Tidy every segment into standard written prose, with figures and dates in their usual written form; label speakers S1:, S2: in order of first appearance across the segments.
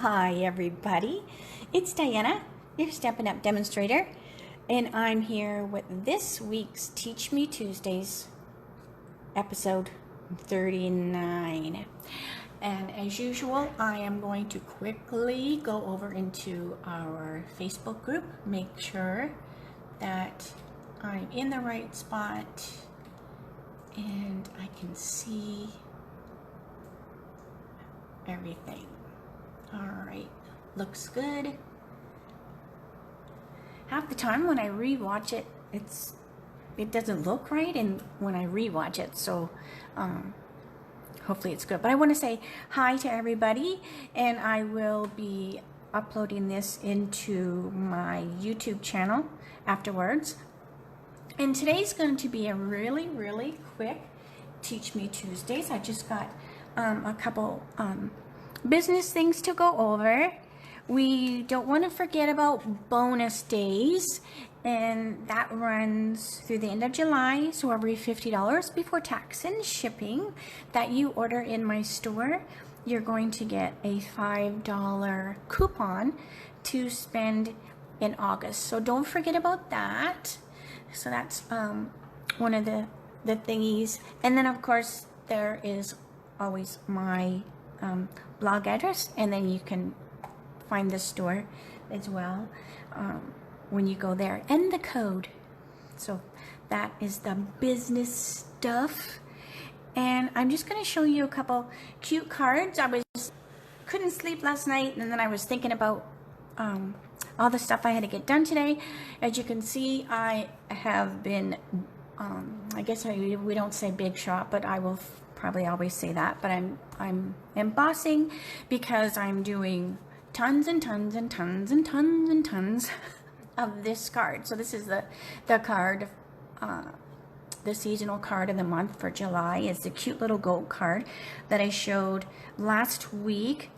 S1: Hi everybody, it's Diana, your Stampin' Up! Demonstrator, and I'm here with this week's Teach Me Tuesdays, episode 39. And as usual, I am going to quickly go over into our Facebook group, make sure that I'm in the right spot and I can see everything. All right, looks good. Half the time when I rewatch it, it doesn't look right, and when I rewatch it, so hopefully it's good. But I want to say hi to everybody, and I will be uploading this into my YouTube channel afterwards. And today's going to be a really quick Teach Me Tuesdays. I just got a couple business things to go over. We don't want to forget about bonus days, and that runs through the end of July. So every $50 before tax and shipping that you order in my store, you're going to get a $5 coupon to spend in August. So don't forget about that. So that's one of the thingies. And then of course there is always my blog address, and then you can find the store as well when you go there, and the code. So that is the business stuff. And I'm just going to show you a couple cute cards. Couldn't sleep last night, and then I was thinking about all the stuff I had to get done today. As you can see, I have been I guess we don't say big shop, but I will probably always say that, but I'm embossing because I'm doing tons and tons and tons and tons and tons of this card. So this is the card, the seasonal card of the month for July. It's the cute little gold card that I showed last week.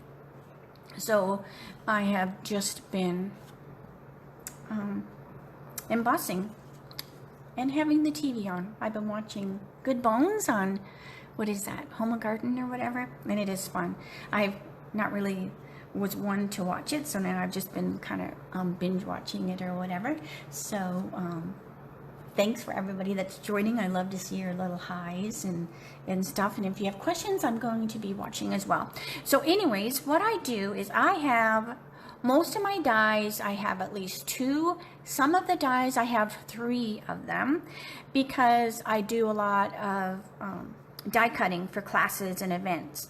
S1: So I have just been embossing and having the TV on. I've been watching Good Bones on, what is that, Home and Garden or whatever, and it is fun. I've not really was one to watch it, so now I've just been kind of binge watching it or whatever. So thanks for everybody that's joining. I love to see your little highs and stuff, and if you have questions, I'm going to be watching as well. So anyways, what I do is I have most of my dies. I have at least 2. Some of the dies I have 3 of them, because I do a lot of die cutting for classes and events.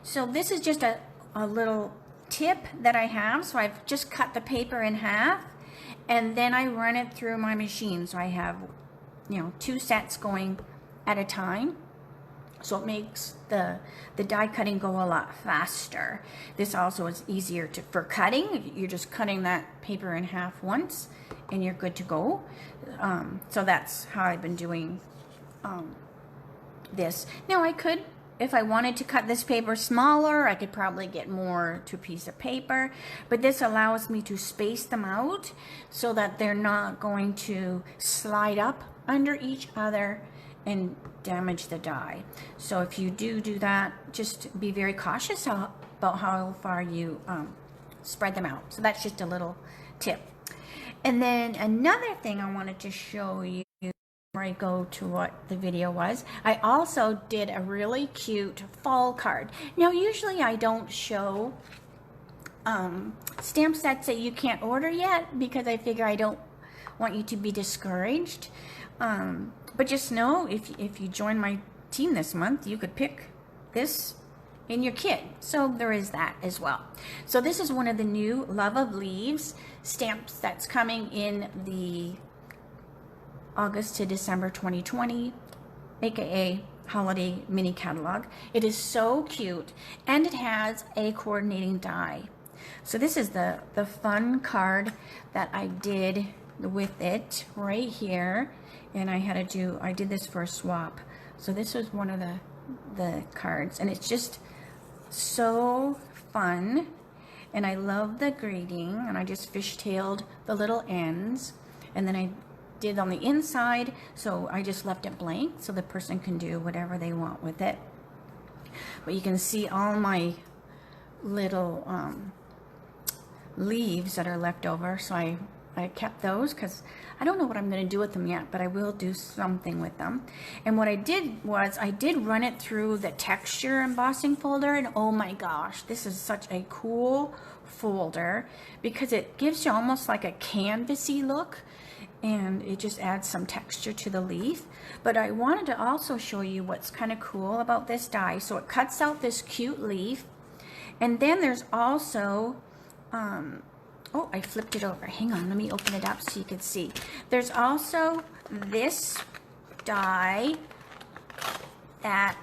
S1: So this is just a little tip that I have. So I've just cut the paper in half, and then I run it through my machine. So I have 2 sets going at a time. So it makes the die cutting go a lot faster. This also is easier for cutting. You're just cutting that paper in half once and you're good to go. So that's how I've been doing this. Now I could, if I wanted to cut this paper smaller, I could probably get more to a piece of paper, but this allows me to space them out so that they're not going to slide up under each other and damage the die. So if you do that, just be very cautious about how far you spread them out. So that's just a little tip. And then another thing I wanted to show you before I go to what the video was, I also did a really cute fall card. Now usually I don't show stamp sets that you can't order yet, because I figure I don't want you to be discouraged. But just know, if you join my team this month, you could pick this in your kit. So there is that as well. So this is one of the new Love of Leaves stamps that's coming in the August to December 2020, aka holiday mini catalog. It is so cute, and it has a coordinating die. So this is the fun card that I did with it right here, and I did this for a swap. So this was one of the cards, and it's just so fun, and I love the greeting, and I just fishtailed the little ends, and then I did on the inside, so I just left it blank so the person can do whatever they want with it. But you can see all my little leaves that are left over, so I kept those because I don't know what I'm going to do with them yet, but I will do something with them. And what I did was I did run it through the texture embossing folder, and oh my gosh, this is such a cool folder because it gives you almost like a canvasy look, and it just adds some texture to the leaf. But I wanted to also show you what's kind of cool about this die. So it cuts out this cute leaf, and then there's also oh, I flipped it over. Hang on, let me open it up so you can see. There's also this die that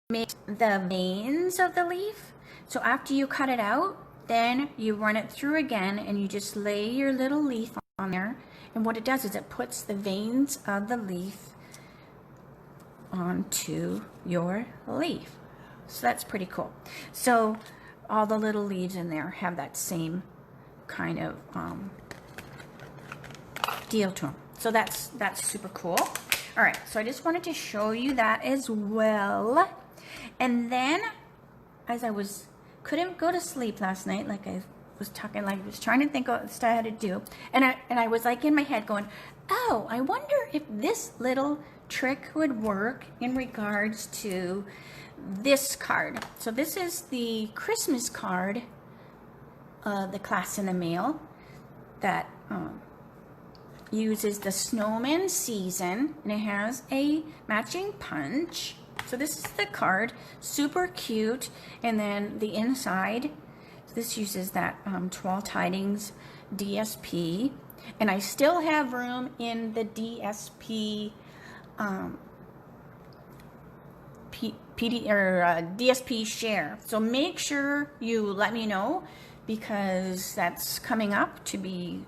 S1: makes the veins of the leaf. So after you cut it out, then you run it through again, and you just lay your little leaf on there. And what it does is it puts the veins of the leaf onto your leaf. So that's pretty cool. So all the little leaves in there have that same kind of deal to them. So that's super cool. All right, so I just wanted to show you that as well. And then as I couldn't go to sleep last night, like I was talking, like I was trying to think of what I had to do, and I was like in my head going, oh, I wonder if this little trick would work in regards to this card. So this is the Christmas card, the class in the mail, that uses the Snowman season, and it has a matching punch. So this is the card, super cute. And then the inside, this uses that 12 Tidings DSP, and I still have room in the DSP DSP share. So make sure you let me know, because that's coming up to be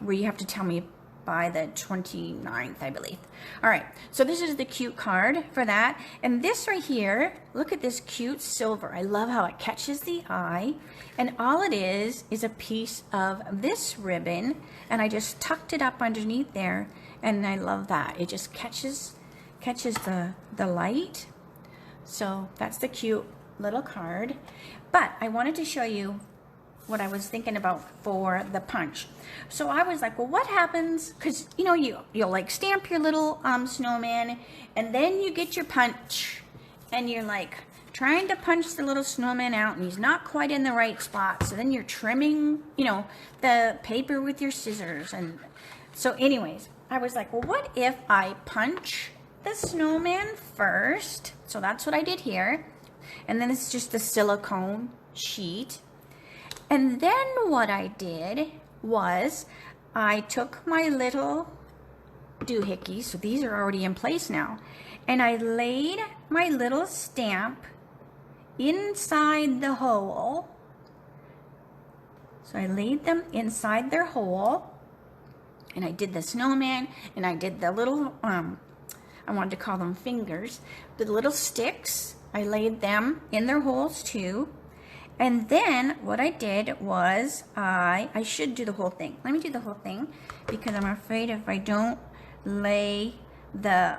S1: where you have to tell me by the 29th, I believe. All right, so this is the cute card for that. And this right here, look at this cute silver. I love how it catches the eye. And all it is a piece of this ribbon, and I just tucked it up underneath there, and I love that. It just catches the light. So that's the cute little card. But I wanted to show you what I was thinking about for the punch. So I was like, well, what happens, because you know, you'll like stamp your little snowman, and then you get your punch, and you're like trying to punch the little snowman out, and he's not quite in the right spot. So then you're trimming, you know, the paper with your scissors. And so anyways, I was like, well, what if I punch the snowman first? So that's what I did here. And then it's just the silicone sheet. And then what I did was I took my little doohickeys, so these are already in place now, and I laid my little stamp inside the hole. So I laid them inside their hole, and I did the snowman, and I did the little, I wanted to call them fingers, the little sticks. I laid them in their holes too. And then what I did was I should do the whole thing. Let me do the whole thing, because I'm afraid if I don't lay the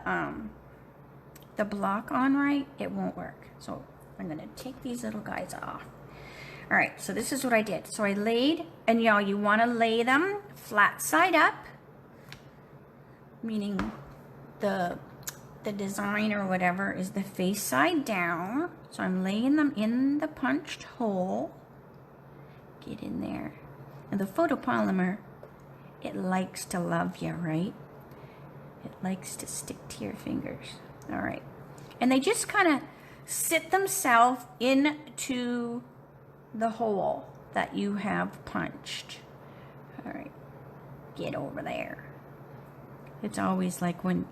S1: block on right, it won't work. So I'm gonna take these little guys off. All right, so this is what I did. So I laid, and y'all, you wanna lay them flat side up, meaning the design or whatever is the face side down. So I'm laying them in the punched hole. Get in there. And the photopolymer, it likes to love you, right? It likes to stick to your fingers. All right. And they just kind of sit themselves into the hole that you have punched. All right. Get over there. It's always like when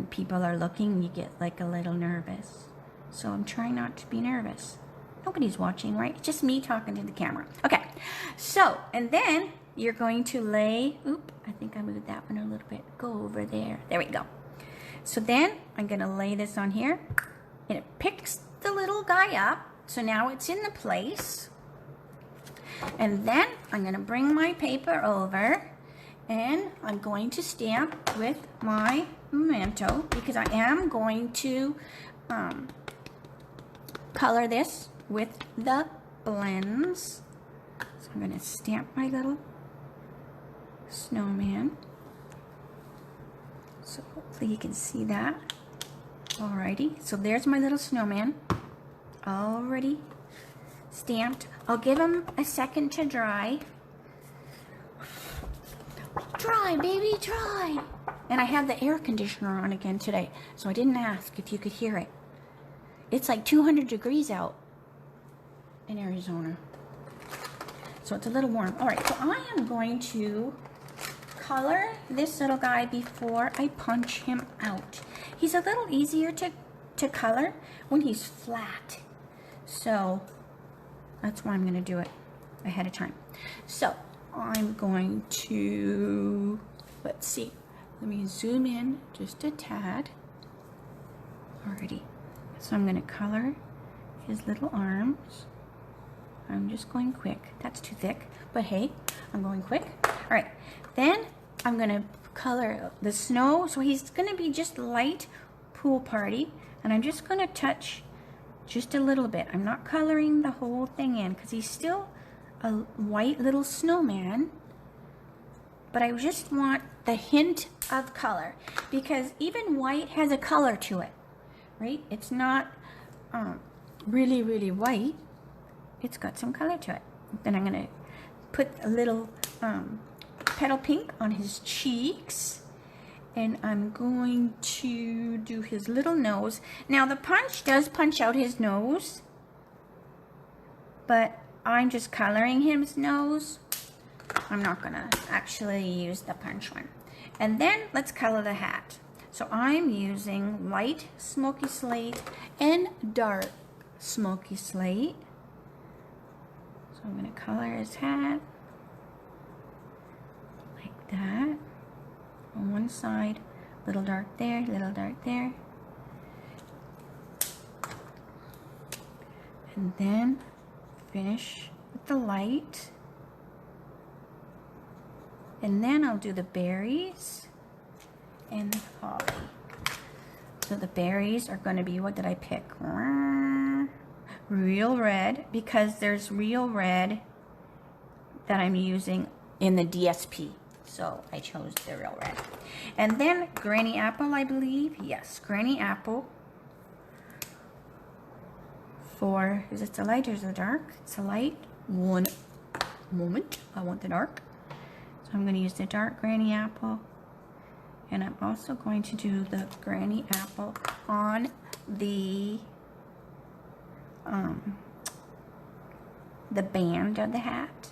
S1: people are looking, you get like a little nervous. So I'm trying not to be nervous. Nobody's watching, right? It's just me talking to the camera. Okay, so, and then you're going to lay, I think I moved that one a little bit. Go over there. There we go. So then I'm gonna lay this on here, and it picks the little guy up. So now it's in the place. And then I'm gonna bring my paper over, and I'm going to stamp with my Memento, because I am going to color this with the blends. So I'm going to stamp my little snowman. So hopefully you can see that. Alrighty, so there's my little snowman. Already stamped. I'll give him a second to dry. Dry, baby, dry. And I have the air conditioner on again today, so I didn't ask if you could hear it. It's like 200 degrees out in Arizona. So it's a little warm. All right, so I am going to color this little guy before I punch him out. He's a little easier to color when he's flat. So that's why I'm going to do it ahead of time. So I'm going to, let's see, let me zoom in just a tad. Alrighty, so I'm going to color his little arms. I'm just going quick. That's too thick, but hey, I'm going quick. All right, then I'm going to color the snow. So he's going to be just light pool party, and I'm just going to touch just a little bit. I'm not coloring the whole thing in because he's still a white little snowman, but I just want the hint of color because even white has a color to it, right? It's not really, really white. It's got some color to it. Then I'm going to put a little petal pink on his cheeks, and I'm going to do his little nose. Now the punch does punch out his nose, but I'm just coloring his nose. I'm not gonna actually use the punch one. And then let's color the hat. So I'm using light smoky slate and dark smoky slate. So I'm gonna color his hat like that. On one side, little dark there, little dark there. And then finish with the light. And then I'll do the berries and the holly. So the berries are going to be, what did I pick? Real red, because there's real red that I'm using in the DSP. So I chose the real red. And then Granny Apple, I believe. Yes, Granny Apple. For, is it the light or is it the dark? It's the light. One moment. I want the dark. So I'm going to use the dark Granny Apple. And I'm also going to do the Granny Apple on the band of the hat.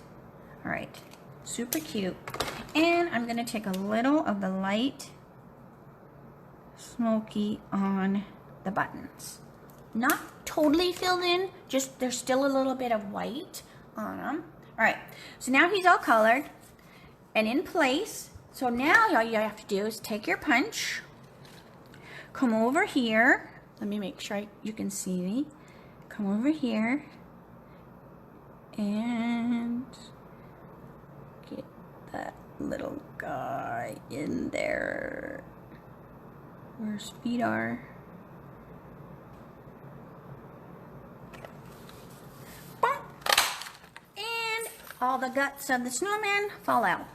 S1: All right. Super cute. And I'm going to take a little of the light smoky on the buttons. Not totally filled in, just there's still a little bit of white on them. All right, so now he's all colored and in place. So now all you have to do is take your punch, come over here. Let me make sure you can see me. Come over here and get that little guy in there where his feet are. All the guts of the snowman fall out.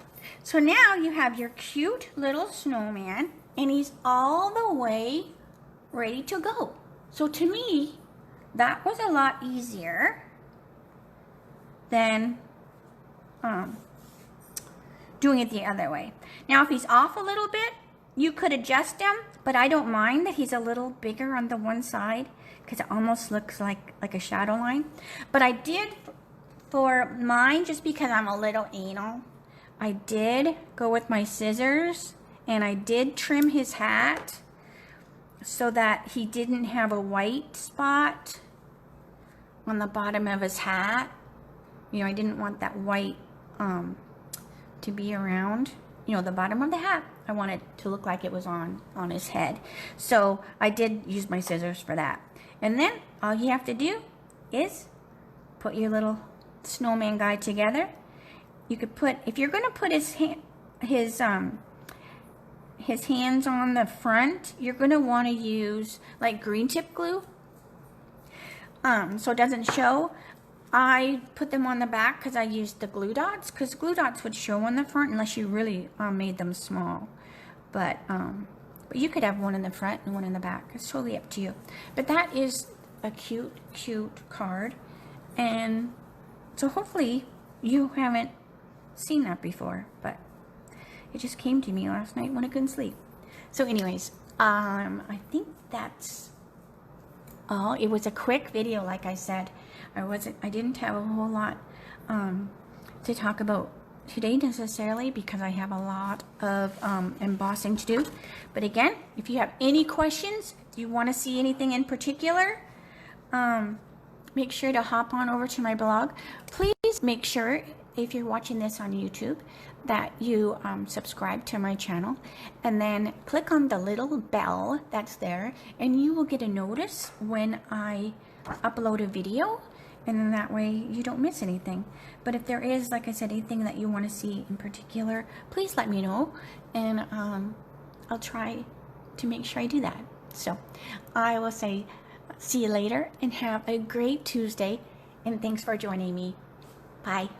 S1: So now you have your cute little snowman, and he's all the way ready to go. So to me, that was a lot easier than doing it the other way. Now if he's off a little bit, you could adjust him, but I don't mind that he's a little bigger on the one side because it almost looks like a shadow line. But I did, for mine, just because I'm a little anal, I did go with my scissors and I did trim his hat so that he didn't have a white spot on the bottom of his hat. You know, I didn't want that white to be around, you know, the bottom of the hat. I wanted it to look like it was on his head. So I did use my scissors for that. And then all you have to do is put your little snowman guy together. You could put, if you're going to put his hands on the front, you're going to want to use like green tip glue so it doesn't show. I put them on the back because I used the glue dots, because glue dots would show on the front unless you really made them small. But you could have one in the front and one in the back. It's totally up to you. But that is a cute, cute card. And so hopefully you haven't seen that before, but it just came to me last night when I couldn't sleep. So anyways, I think that's all. It was a quick video, like I said. I didn't have a whole lot to talk about today necessarily, because I have a lot of embossing to do. But again, if you have any questions, you want to see anything in particular, make sure to hop on over to my blog. Please make sure, if you're watching this on YouTube, that you subscribe to my channel, and then click on the little bell that's there, and you will get a notice when I upload a video, and then that way you don't miss anything. But if there is, like I said, anything that you want to see in particular, please let me know, and I'll try to make sure I do that. So I will say see you later, and have a great Tuesday, and thanks for joining me. Bye.